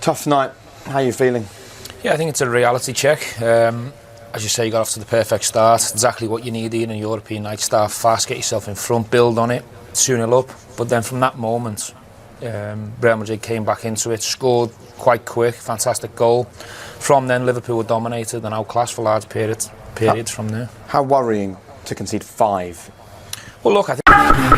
Tough night. How are you feeling? Yeah, I think it's a reality check. As you say, you got off to the perfect start. Exactly what you need in a European night. Start fast, get yourself in front, build on it, 2-0 up. But then from that moment, Real Madrid came back into it, scored quite quick, fantastic goal. From then, Liverpool were dominated and outclassed for large periods from there. How worrying to concede 5? Well, look, I think...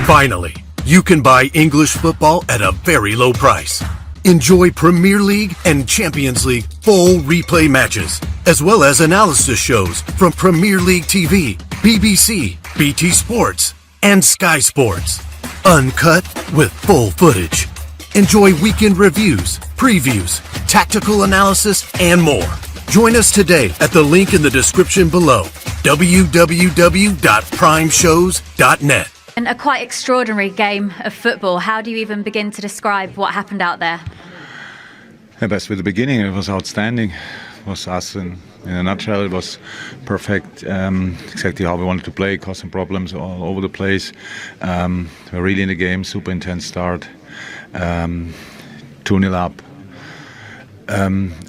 Finally, you can buy English football at a very low price. Enjoy Premier League and Champions League full replay matches, as well as analysis shows from Premier League TV, BBC, BT Sports, and Sky Sports. Uncut with full footage. Enjoy weekend reviews, previews, tactical analysis, and more. Join us today at the link in the description below, www.primeshows.net. And a quite extraordinary game of football. How do you even begin to describe what happened out there? Best with the beginning, it was outstanding. It was us in a nutshell. It was perfect, exactly how we wanted to play, causing problems all over the place. We're really in the game, super intense start, 2-0 up. I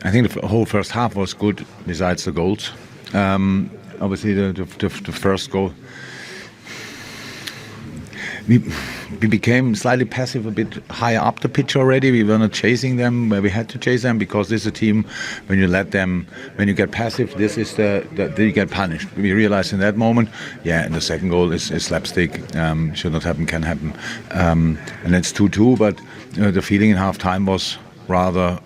think the whole first half was good, besides the goals. Obviously, the first goal, we became slightly passive, a bit higher up the pitch already. We were not chasing them where we had to chase them, because this is a team, when you get passive, this is you get punished. We realized in that moment, and the second goal is slapstick, should not happen, can happen. And it's 2-2, but the feeling in half time was rather,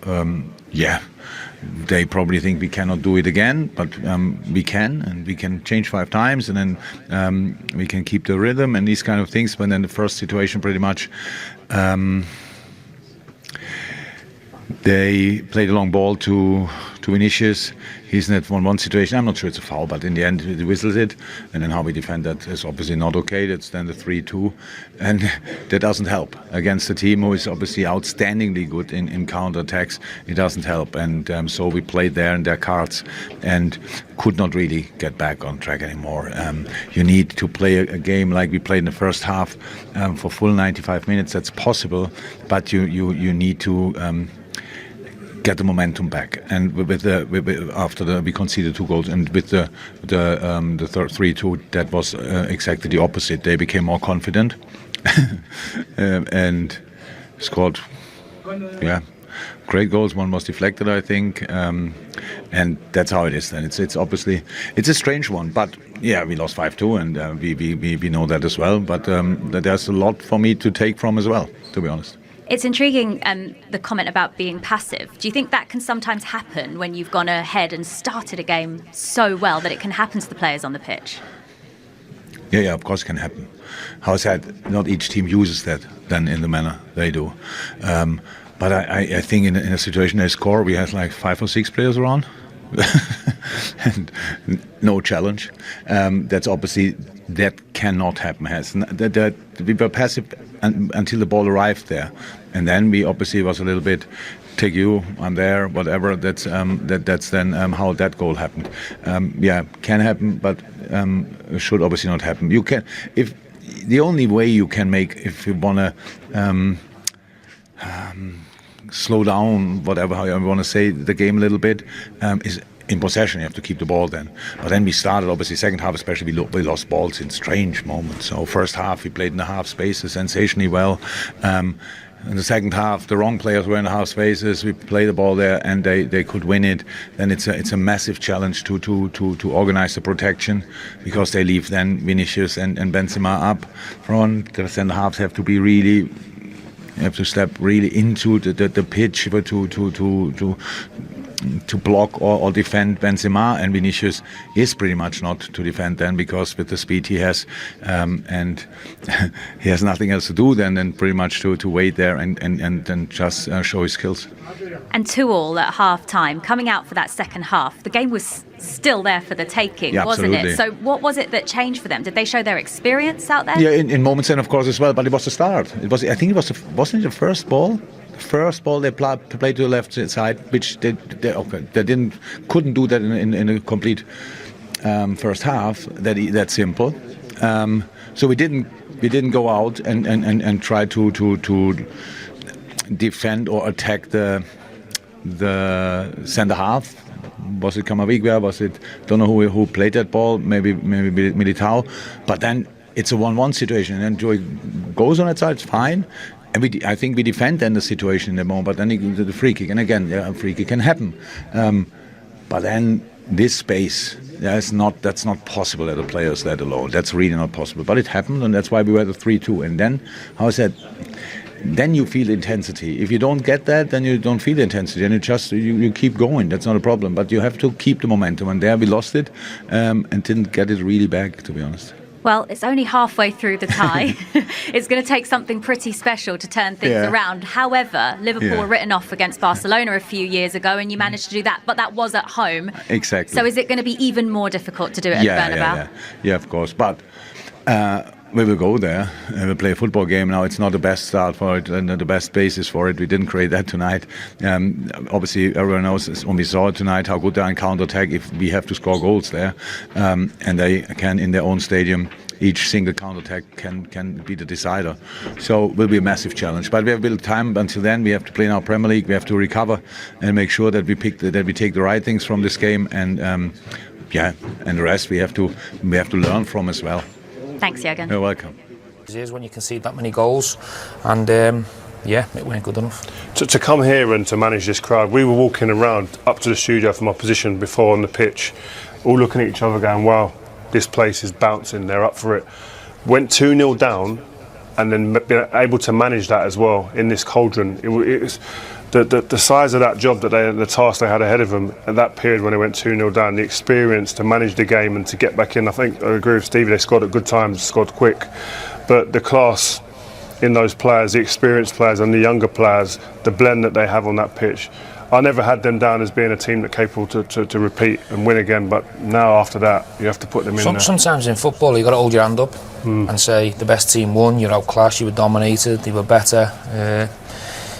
they probably think we cannot do it again, but we can, and we can change 5 times, and then we can keep the rhythm and these kind of things. But then the first situation, pretty much, they played a long ball to Vinicius. He's in that 1-1 situation. I'm not sure it's a foul, but in the end he whistles it. And then how we defend that is obviously not okay. That's then the 3-2. And that doesn't help against a team who is obviously outstandingly good in counter-attacks. It doesn't help. And so we played there in their cards and could not really get back on track anymore. You need to play a game like we played in the first half for full 95 minutes. That's possible, but you need to get the momentum back, and after we conceded 2 goals, and with the third 3-2, that was exactly the opposite. They became more confident and scored, great goals. One was deflected, I think, and that's how it is. Then it's obviously it's a strange one, but we lost 5-2, and we know that as well. But there's a lot for me to take from as well, to be honest. It's intriguing, the comment about being passive. Do you think that can sometimes happen when you've gone ahead and started a game so well that it can happen to the players on the pitch? Yeah, of course it can happen. How I said, not each team uses that then in the manner they do. But I think in a situation they score, we have like 5 or 6 players around. And no challenge. That's obviously, that cannot happen. We were passive until the ball arrived there, and then we obviously was a little bit, take you, I'm there, whatever. That's then how that goal happened. Can happen, but should obviously not happen. You can, if the only way you can make, if you wanna slow down, whatever, how you want to say, the game a little bit, is in possession. You have to keep the ball then. But then we started, obviously, second half especially, we lost balls in strange moments. So first half, we played in the half spaces sensationally well. In the second half, the wrong players were in the half spaces. We played the ball there, and they could win it. Then it's a massive challenge to organize the protection, because they leave then Vinicius and Benzema up front. The centre halves have to be really. You have to step really into the pitch to block or defend Benzema, and Vinicius is pretty much not to defend then, because with the speed he has, and he has nothing else to do than pretty much to wait there and just show his skills. And 2-2 at half-time. Coming out for that second half, the game was still there for the taking, wasn't it? So what was it that changed for them? Did they show their experience out there? Yeah, in moments then, of course, as well, but it was the start. I think it was wasn't it the first ball? First ball they played to the left side, which they couldn't do that in a complete first half. That's simple. So we didn't go out and try to defend or attack the the centre half. Was it Camavinga? Was it, don't know who played that ball? Maybe Militao. But then it's a 1-1 situation, and Joey goes on that side. It's fine. And I think we defend then the situation in the moment. But then the free kick, and again, a free kick can happen. But then this space, that's not possible that the players let alone. That's really not possible. But it happened, and that's why we were at the 3-2. And then, how I said, then you feel intensity. If you don't get that, then you don't feel the intensity, and you keep going. That's not a problem. But you have to keep the momentum. And there we lost it, and didn't get it really back, to be honest. Well, it's only halfway through the tie. It's going to take something pretty special to turn things around. However, Liverpool were written off against Barcelona a few years ago, and you managed to do that, but that was at home. Exactly. So is it going to be even more difficult to do it at Bernabeu? Yeah, of course. But we will go there and we'll play a football game. Now, it's not the best start for it and the best basis for it. We didn't create that tonight. Obviously, everyone knows when we saw it tonight how good they are in counter-attack if we have to score goals there. And they can, in their own stadium, each single counter-attack can be the decider. So it will be a massive challenge. But we have a bit of time until then. We have to play in our Premier League. We have to recover and make sure that we take the right things from this game. And and the rest we have to learn from as well. Thanks, Jürgen. You're welcome. It is when you concede that many goals, and it weren't good enough. To come here and to manage this crowd, we were walking around up to the studio from our position before on the pitch, all looking at each other going, wow, this place is bouncing, they're up for it. Went 2-0 down, and then being able to manage that as well in this cauldron. It was the size of that job the task they had ahead of them at that period when they went 2-0 down, the experience to manage the game and to get back in. I think I agree with Stevie, they scored at good times, scored quick, but the class in those players, the experienced players and the younger players, the blend that they have on that pitch, I never had them down as being a team that capable to repeat and win again, but now after that you have to put them in there. Sometimes in football you've got to hold your hand up and say the best team won, you're outclassed, you were dominated, they were better.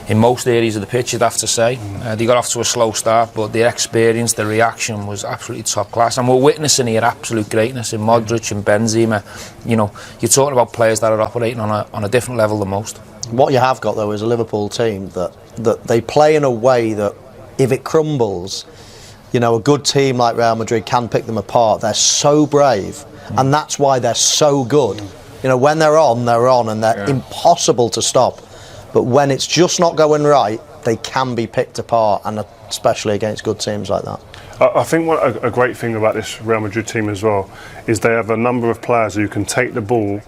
In most areas of the pitch, you'd have to say. They got off to a slow start, but their experience, their reaction was absolutely top class. And we're witnessing here absolute greatness in Modric and Benzema. You know, you're talking about players that are operating on a different level than most. What you have got, though, is a Liverpool team that they play in a way that if it crumbles, you know, a good team like Real Madrid can pick them apart. They're so brave, and that's why they're so good. You know, when they're on, and they're impossible to stop. But when it's just not going right, they can be picked apart, and especially against good teams like that. I think a great thing about this Real Madrid team as well is they have a number of players who can take the ball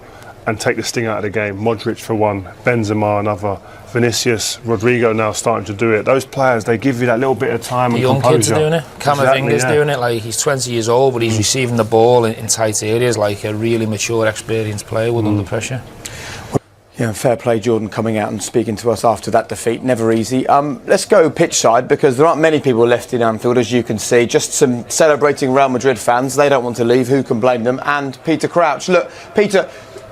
and take the sting out of the game. Modric for one, Benzema another, Vinicius, Rodrigo now starting to do it. Those players, they give you that little bit of time and composure. The young kids are doing it. Camavinga's doing it. Like, he's 20 years old, but he's receiving the ball in tight areas like a really mature, experienced player would under pressure. Yeah, fair play, Jordan, coming out and speaking to us after that defeat. Never easy. Let's go pitch side, because there aren't many people left in Anfield, as you can see. Just some celebrating Real Madrid fans. They don't want to leave. Who can blame them? And Peter Crouch. Look, Peter,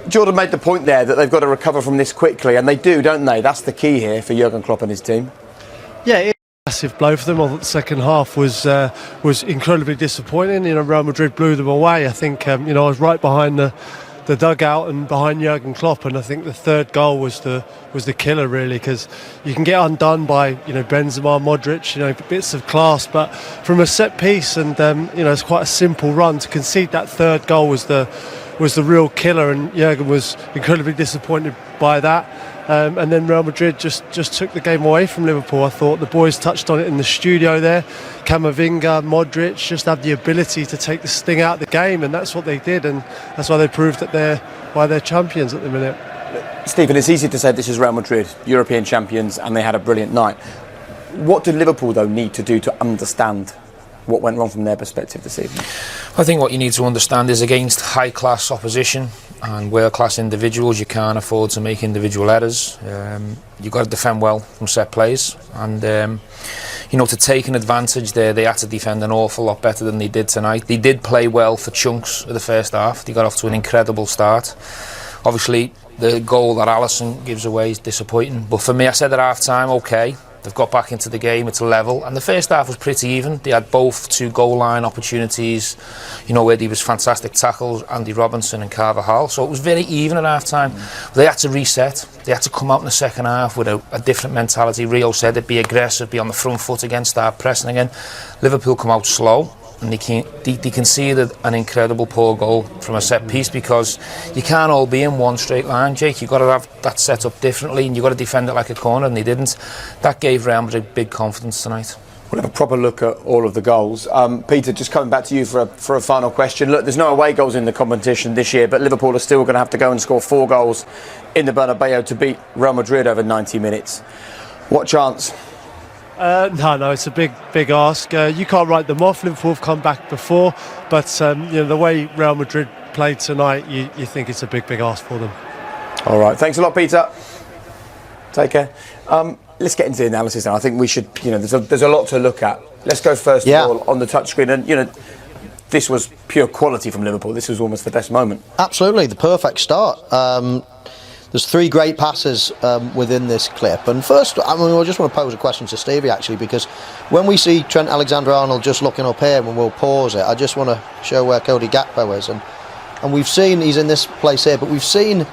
Jordan made the point there that they've got to recover from this quickly, and they do, don't they? That's the key here for Jurgen Klopp and his team. Yeah, it's a massive blow for them. The second half was incredibly disappointing. You know, Real Madrid blew them away. I think I was right behind the dugout and behind Jurgen Klopp, and I think the third goal was the killer, really, because you can get undone by Benzema, Modric, bits of class, but from a set piece and it's quite a simple run. To concede that third goal was the real killer, and Jurgen was incredibly disappointed by that. And then Real Madrid just took the game away from Liverpool. I thought the boys touched on it in the studio there. Camavinga, Modric just have the ability to take the sting out of the game, and that's what they did, and that's why they proved that they're champions at the minute. Stephen, it's easy to say this is Real Madrid, European champions, and they had a brilliant night. What did Liverpool, though, need to do to understand what went wrong from their perspective this evening? I think what you need to understand is against high-class opposition and world-class individuals, you can't afford to make individual errors. You've got to defend well from set plays, and to take an advantage there, they had to defend an awful lot better than they did tonight. They did play well for chunks of the first half. They got off to an incredible start. Obviously, the goal that Alisson gives away is disappointing, but for me, I said at half-time, okay, They've got back into the game, it's level, and the first half was pretty even. They had both 2 goal line opportunities, you know, where there was fantastic tackles, Andy Robinson and Carvajal, so it was very even at half time. They had to reset, they had to come out in the second half with a different mentality. Rio said it, be aggressive, be on the front foot again, start pressing again. Liverpool come out slow, and they conceded an incredible poor goal from a set piece, because you can't all be in one straight line, Jake. You've got to have that set up differently, and you've got to defend it like a corner, and they didn't. That gave Real Madrid big confidence tonight. We'll have a proper look at all of the goals. Peter, just coming back to you for a final question. Look, there's no away goals in the competition this year, but Liverpool are still going to have to go and score 4 goals in the Bernabeu to beat Real Madrid over 90 minutes. What chance? No, it's a big ask. You can't write them off. Liverpool have come back before, but the way Real Madrid played tonight, you think it's a big ask for them. All right, thanks a lot, Peter. Take care. Let's get into the analysis now. I think we should, there's a lot to look at. Let's go first of all on the touchscreen, and this was pure quality from Liverpool. This was almost the best moment. Absolutely, the perfect start. There's 3 great passes within this clip. And first, I just want to pose a question to Stevie, actually, because when we see Trent Alexander-Arnold just looking up here, and we'll pause it, I just want to show where Cody Gakpo is. And we've seen, he's in this place here, but we've seen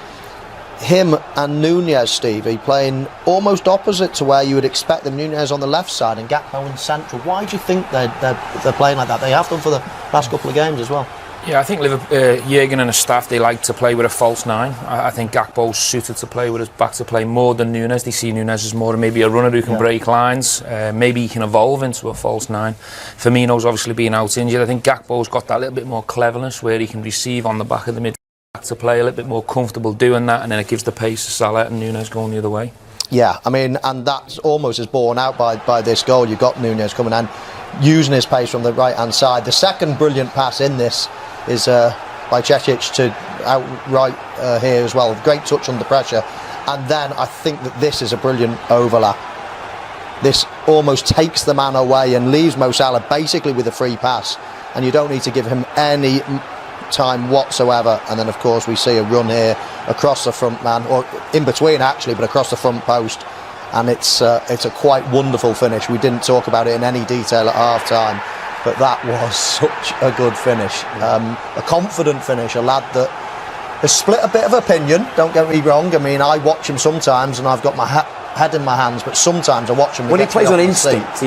him and Nunez, Stevie, playing almost opposite to where you would expect them. Nunez on the left side and Gakpo in central. Why do you think they're playing like that? They have done for the last couple of games as well. Yeah, I think Jurgen and his staff, they like to play with a false 9. I think Gakpo's suited to play with his back to play more than Nunez. They see Nunez as more maybe a runner who can break lines. Maybe he can evolve into a false 9. Firmino's obviously been out injured. I think Gakpo's got that little bit more cleverness where he can receive on the back of the mid to play a little bit more comfortable doing that, and then it gives the pace to Salah and Nunez going the other way. Yeah, I mean, and that's almost as borne out by this goal. You've got Nunez coming in, using his pace from the right-hand side. The second brilliant pass in this is by Cecic to outright here as well. Great touch under pressure. And then I think that this is a brilliant overlap. This almost takes the man away and leaves Mo Salah basically with a free pass. And you don't need to give him any time whatsoever. And then, of course, we see a run here across the front man, or in between actually, but across the front post. And it's a quite wonderful finish. We didn't talk about it in any detail at half-time. But that was such a good finish. A confident finish, a lad that has split a bit of opinion, don't get me wrong. I mean, I watch him sometimes and I've got my head in my hands, but sometimes I watch him. When he plays on instinct,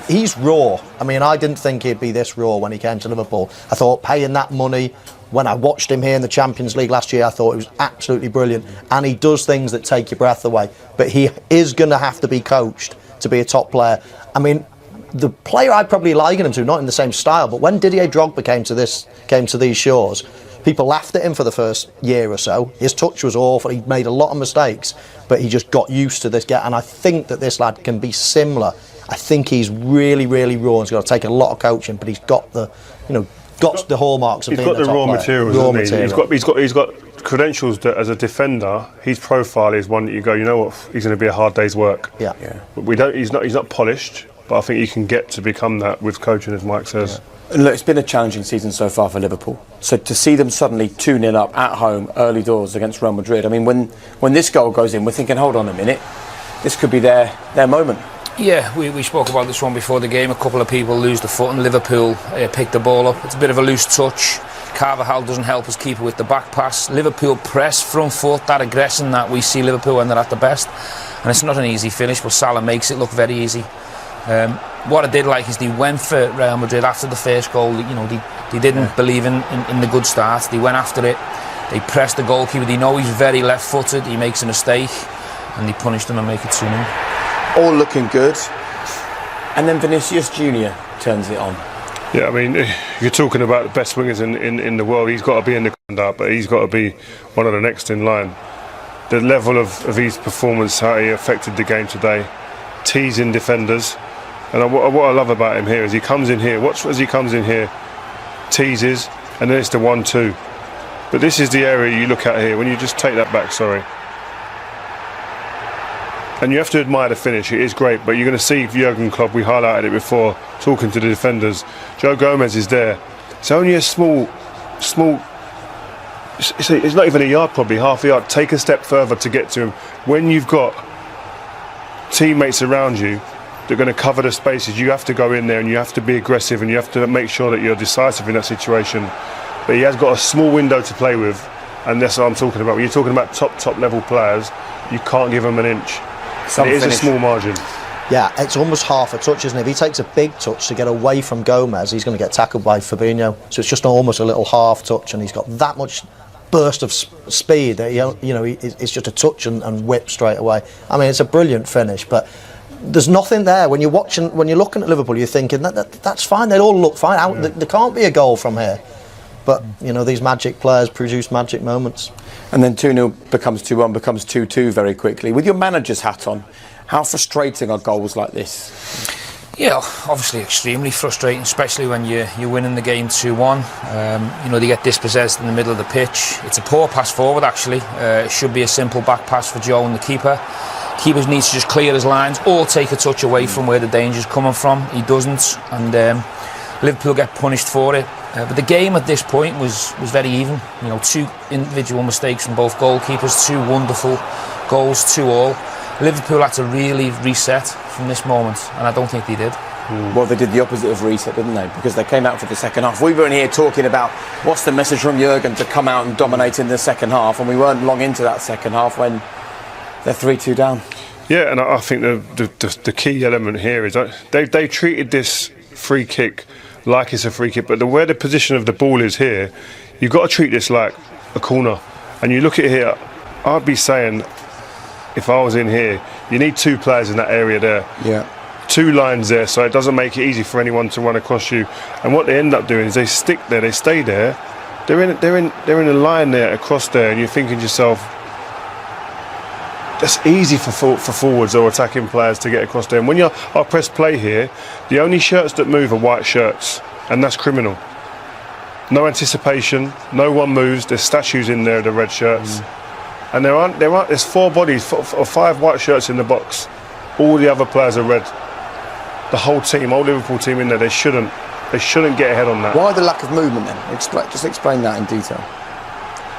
he's raw. I mean, I didn't think he'd be this raw when he came to Liverpool. I thought paying that money, when I watched him here in the Champions League last year, I thought it was absolutely brilliant. And he does things that take your breath away. But he is going to have to be coached to be a top player. I mean, the player I'd probably liken him to, not in the same style, but when Didier Drogba came to these shores, people laughed at him for the first year or so. His touch was awful. He made a lot of mistakes, but he just got used to this guy. And I think that this lad can be similar. I think he's really, really raw. He's got to take a lot of coaching, but he's got the, got the hallmarks of being a top player. He's got the raw materials, hasn't he? He's got credentials that, as a defender, his profile is one that you go, you know what, he's going to be a hard day's work. Yeah. But he's not polished. But I think you can get to become that with coaching, as Mike says. Yeah. Look, it's been a challenging season so far for Liverpool. So to see them suddenly 2-0 up at home, early doors against Real Madrid, I mean, when this goal goes in, we're thinking, hold on a minute, this could be their moment. Yeah, we spoke about this one before the game. A couple of people lose the foot and Liverpool pick the ball up. It's a bit of a loose touch. Carvajal doesn't help his keeper with the back pass. Liverpool press front foot, that aggression that we see Liverpool when they're at the best. And it's not an easy finish, but Salah makes it look very easy. What I did like is they went for Real Madrid after the first goal. They didn't believe in the good start. They went after it. They pressed the goalkeeper. They know he's very left-footed. He makes a mistake, and they punished him and make it 2-0. All looking good, and then Vinicius Jr turns it on. Yeah, I mean, you're talking about the best wingers in the world. He's got to be in the conduct, but he's got to be one of the next in line. The level of his performance, how he affected the game today, teasing defenders. And what I love about him here is he comes in here, watch as he comes in here, teases, and then it's the 1-2. But this is the area you look at here, when you just take that back, and you have to admire the finish, it is great, but you're going to see Jurgen Klopp, we highlighted it before, talking to the defenders. Joe Gomez is there. It's only a small, it's not even a yard, probably half a yard. Take a step further to get to him. When you've got teammates around you that are going to cover the spaces. You have to go in there and you have to be aggressive and you have to make sure that you're decisive in that situation. But he has got a small window to play with, and that's what I'm talking about. When you're talking about top level players, you can't give them an inch. It is a small margin. Yeah, it's almost half a touch, isn't it? If he takes a big touch to get away from Gomez, he's going to get tackled by Fabinho. So it's just almost a little half touch, and he's got that much burst of speed that it's just a touch and whip straight away. I mean, it's a brilliant finish, but there's nothing there. When you're looking at Liverpool, you're thinking that's fine. They all look fine. There can't be a goal from here. But these magic players produce magic moments. And then 2-0 becomes 2-1, becomes 2-2 very quickly. With your manager's hat on, how frustrating are goals like this? Yeah, obviously extremely frustrating, especially when you're winning the game 2-1. They get dispossessed in the middle of the pitch. It's a poor pass forward, actually. It should be a simple back pass for Joe and the keeper. Keeper needs to just clear his lines or take a touch away from where the danger's coming from. He doesn't, and Liverpool get punished for it. But the game at this point was very even. Two individual mistakes from both goalkeepers, two wonderful goals, 2-2. Liverpool had to really reset from this moment, and I don't think they did. Well, they did the opposite of reset, didn't they? Because they came out for the second half. We were in here talking about what's the message from Jurgen to come out and dominate in the second half, and we weren't long into that second half when they're 3-2 down. Yeah, and I think the key element here is they treated this free kick like it's a free kick, but where the position of the ball is here, you've got to treat this like a corner. And you look at it here, I'd be saying, if I was in here, you need two players in that area there. Yeah. Two lines there, so it doesn't make it easy for anyone to run across you. And what they end up doing is they stick there, they stay there. They're in a line there across there, and you're thinking to yourself, that's easy for forwards or attacking players to get across there. And when you're press play here, the only shirts that move are white shirts, and that's criminal. No anticipation, no one moves. There's statues in there, the red shirts. And there's four bodies or five white shirts in the box. All the other players are red. The whole Liverpool team in there, they shouldn't get ahead on that. Why the lack of movement then? Just explain that in detail.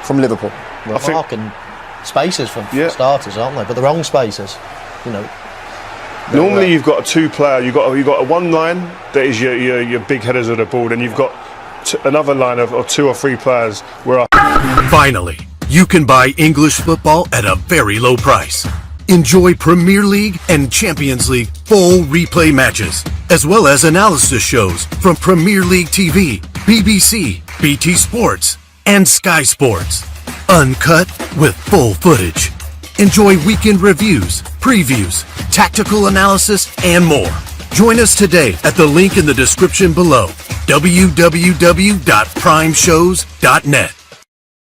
From Liverpool. Well, marking spaces for starters, aren't they? But the wrong spaces, Normally you've got a two-player, you've got a one line that is your big headers of the ball, and you've got another line of two or three players where Finally, you can buy English football at a very low price. Enjoy Premier League and Champions League full replay matches, as well as analysis shows from Premier League TV, BBC, BT Sports, and Sky Sports. Uncut with full footage. Enjoy weekend reviews, previews, tactical analysis, and more. Join us today at the link in the description below, www.primeshows.net.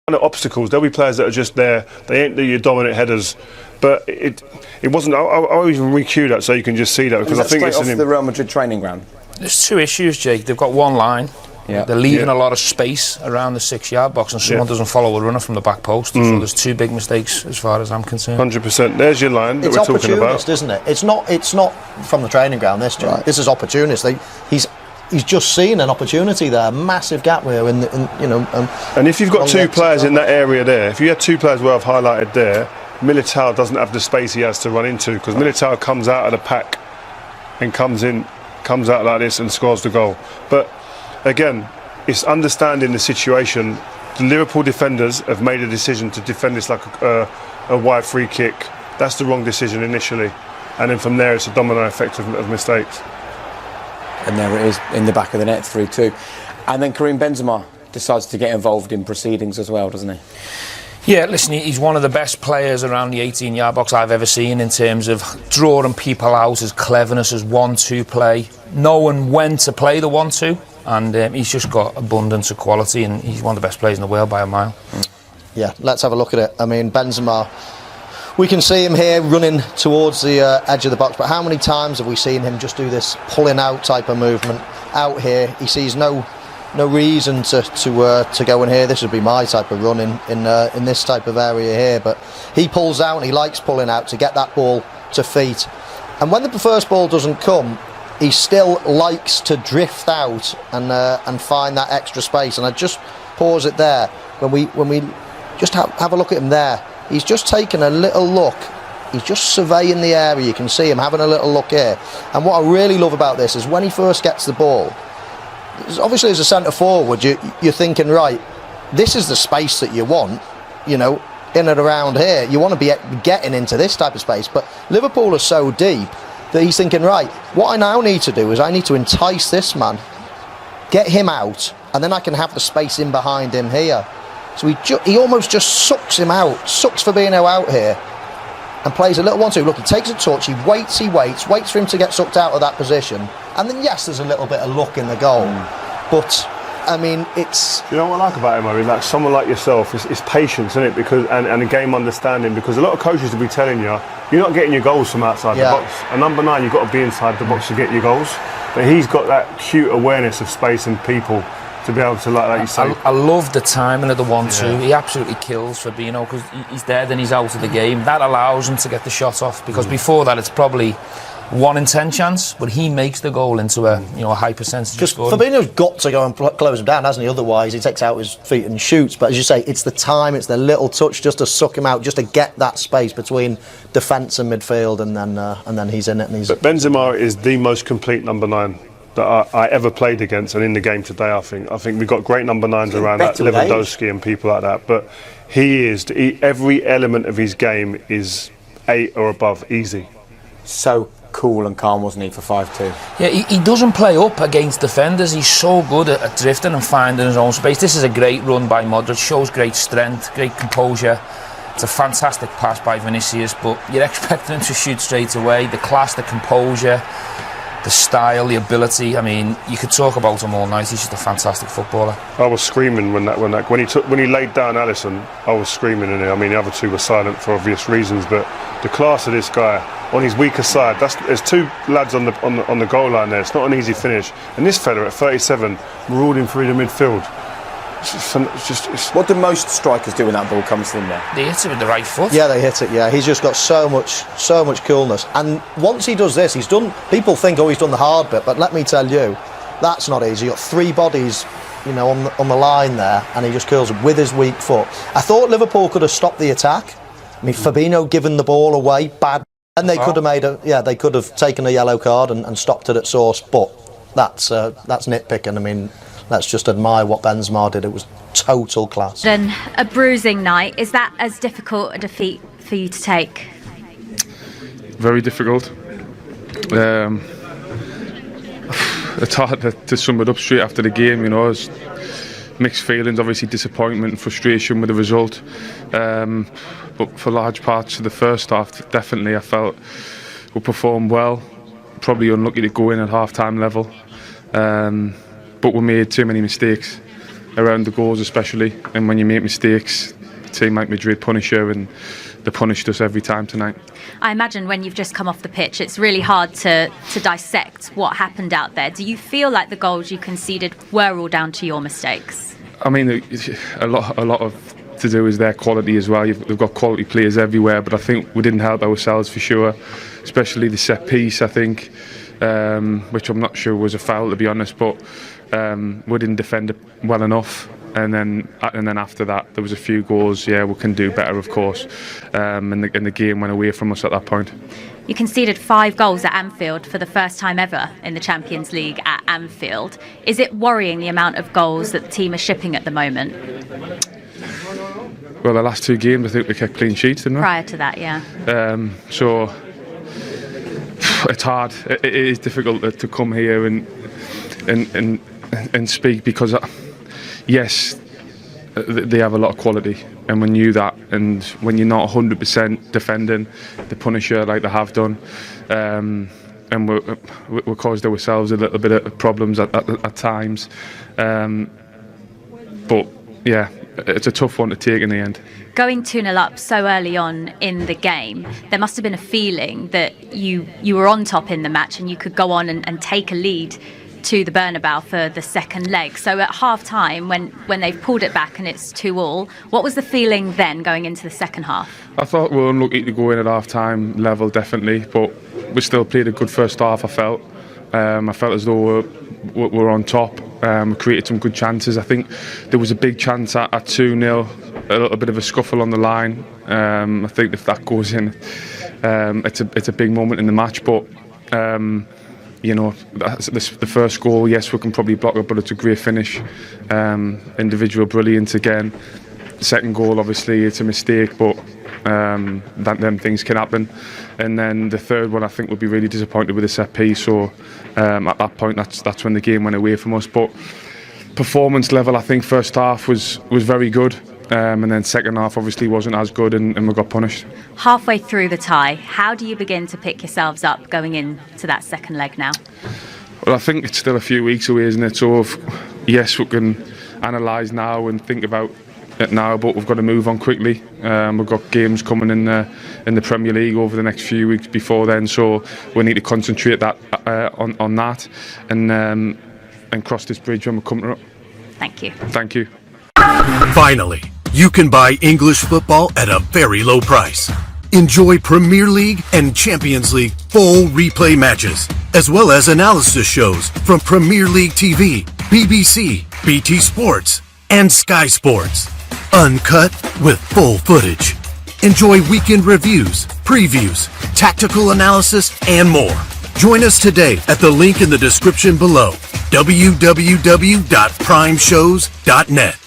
Obstacles, there'll be players that are just there, they ain't your dominant headers, but it wasn't. I'll even re-cue that so you can just see that, because I think it's off the Real Madrid training ground. There's two issues, Jake. They've got one line. Yeah. They're leaving a lot of space around the 6-yard box, and someone doesn't follow a runner from the back post. So there's two big mistakes as far as I'm concerned. 100%. There's your line that we're talking about. It's opportunist, isn't it? It's not from the training ground. This is opportunist. He's just seen an opportunity there, massive gap there, and if you've got two players in that area there, if you had two players where I've highlighted there, Militao doesn't have the space he has to run into, because Militao comes out of the pack and comes out like this and scores the goal. But again, it's understanding the situation. The Liverpool defenders have made a decision to defend this like a wide free kick. That's the wrong decision initially, and then from there it's a domino effect of mistakes. And there it is in the back of the net, 3-2. And then Karim Benzema decides to get involved in proceedings as well, doesn't he? Yeah, listen, he's one of the best players around the 18-yard box I've ever seen in terms of drawing people out, his cleverness, his 1-2 play, knowing when to play the 1-2, and he's just got abundance of quality, and he's one of the best players in the world by a mile. Yeah, let's have a look at it. I mean, Benzema, we can see him here running towards the edge of the box, but how many times have we seen him just do this pulling out type of movement out here? He sees no reason to go in here. This would be my type of run in this type of area here, but he pulls out and he likes pulling out to get that ball to feet. And when the first ball doesn't come, he still likes to drift out and find that extra space. And I just pause it there when we just have a look at him there. He's just taken a little look he's just surveying the area. You can see him having a little look here. And what I really love about this is when he first gets the ball, obviously as a centre forward, you're thinking, right, this is the space that you want, you know, in and around here. You want to be getting into this type of space. But Liverpool are so deep that he's thinking, right, what I now need to do is I need to entice this man, get him out, and then I can have the space in behind him here. So he almost just sucks him out, sucks Fabinho out here, and plays a little 1-2. Look, he takes a touch, he waits for him to get sucked out of that position. And then, yes, there's a little bit of luck in the goal. But, I mean, it's... You know what I like about him, Murray? Like someone like yourself, it's patience, isn't it? Because and a game understanding. Because a lot of coaches will be telling you, you're not getting your goals from outside the box. A number 9, you've got to be inside the box to get your goals. But he's got that cute awareness of space and people to be able to, like you say. I love the timing of the 1-2. He absolutely kills Fabinho because he's there, then he's out of the game. That allows him to get the shot off because before that it's probably 1 in 10 chance, but he makes the goal into a high percentage. Because Fabinho's got to go and close him down, hasn't he? Otherwise, he takes out his feet and shoots. But as you say, it's the time, it's the little touch just to suck him out, just to get that space between defence and midfield, and then he's in it. And But Benzema is the most complete number 9 that I ever played against, and in the game today, I think we've got great number 9s around, like Lewandowski and people like that. But every element of his game is 8 or above, easy. So cool and calm, wasn't he, for 5-2? Yeah, he doesn't play up against defenders. He's so good at drifting and finding his own space. This is a great run by Modric, shows great strength, great composure. It's a fantastic pass by Vinicius, but you're expecting him to shoot straight away. The class, the composure, the style, the ability. I mean, you could talk about him all night. He's just a fantastic footballer. I was screaming when he laid down Alisson. I was screaming in it. I mean, the other 2 were silent for obvious reasons, but the class of this guy on his weaker side. There's 2 lads on the goal line there. It's not an easy finish. And this fella at 37 ruled him through the midfield. What do most strikers do when that ball comes to them there? They hit it with the right foot. Yeah, they hit it. Yeah, he's just got so much coolness. And once he does this, he's done. People think, he's done the hard bit, but let me tell you, that's not easy. You've got 3 bodies, on the line there, and he just curls it with his weak foot. I thought Liverpool could have stopped the attack. I mean, Fabinho giving the ball away, bad, and they could have they could have taken a yellow card and stopped it at source. But that's nitpicking. I mean, let's just admire what Benzema did. It was total class. Then a bruising night, is that as difficult a defeat for you to take? Very difficult. It's hard to sum it up straight after the game, It's mixed feelings, obviously disappointment and frustration with the result. But for large parts of the first half, definitely I felt we performed well. Probably unlucky to go in at half-time level. But we made too many mistakes around the goals especially, and when you make mistakes, a team like Madrid punish you, and they punished us every time tonight. I imagine when you've just come off the pitch, it's really hard to dissect what happened out there. Do you feel like the goals you conceded were all down to your mistakes? I mean, a lot of to do is their quality as well. They've got quality players everywhere, but I think we didn't help ourselves for sure, especially the set piece, I think, which I'm not sure was a foul, to be honest, but we didn't defend it well enough, and then after that there was a few goals. Yeah, we can do better, of course, and the game went away from us at that point. You conceded 5 goals at Anfield for the first time ever in the Champions League at Anfield. Is it worrying the amount of goals that the team are shipping at the moment? Well, the last 2 games I think we kept clean sheets, didn't we? Prior to that, yeah. So it's hard. It is difficult to come here and speak, because yes, they have a lot of quality, and we knew that. And when you're not 100% defending, they punish you like they have done, and we caused ourselves a little bit of problems at times. But yeah, it's a tough one to take in the end. Going 2-0 up so early on in the game, there must have been a feeling that you were on top in the match and you could go on and take a lead to the Bernabeu for the second leg. So at half-time, when they've pulled it back and it's 2-2, what was the feeling then going into the second half? I thought we were unlucky to go in at half-time level, definitely, but we still played a good first half, I felt. I felt as though we were on top. We created some good chances. I think there was a big chance at 2-0, a little bit of a scuffle on the line. I think if that goes in, it's a big moment in the match, but you know, the first goal, yes, we can probably block it, but it's a great finish. Individual brilliance again. Second goal, obviously, it's a mistake, but them things can happen. And then the third one, I think, would be really disappointed with the set piece. So at that point, that's when the game went away from us. But performance level, I think first half was very good. And then second half obviously wasn't as good, and we got punished. Halfway through the tie, how do you begin to pick yourselves up going into that second leg now? Well, I think it's still a few weeks away, isn't it? So, yes, we can analyse now and think about it now, but we've got to move on quickly. We've got games coming in the Premier League over the next few weeks before then, so we need to concentrate that on that and cross this bridge when we come to it. Thank you. Thank you. Finally, you can buy English football at a very low price. Enjoy Premier League and Champions League full replay matches, as well as analysis shows from Premier League TV, BBC, BT Sports, and Sky Sports. Uncut with full footage. Enjoy weekend reviews, previews, tactical analysis, and more. Join us today at the link in the description below, www.primeshows.net.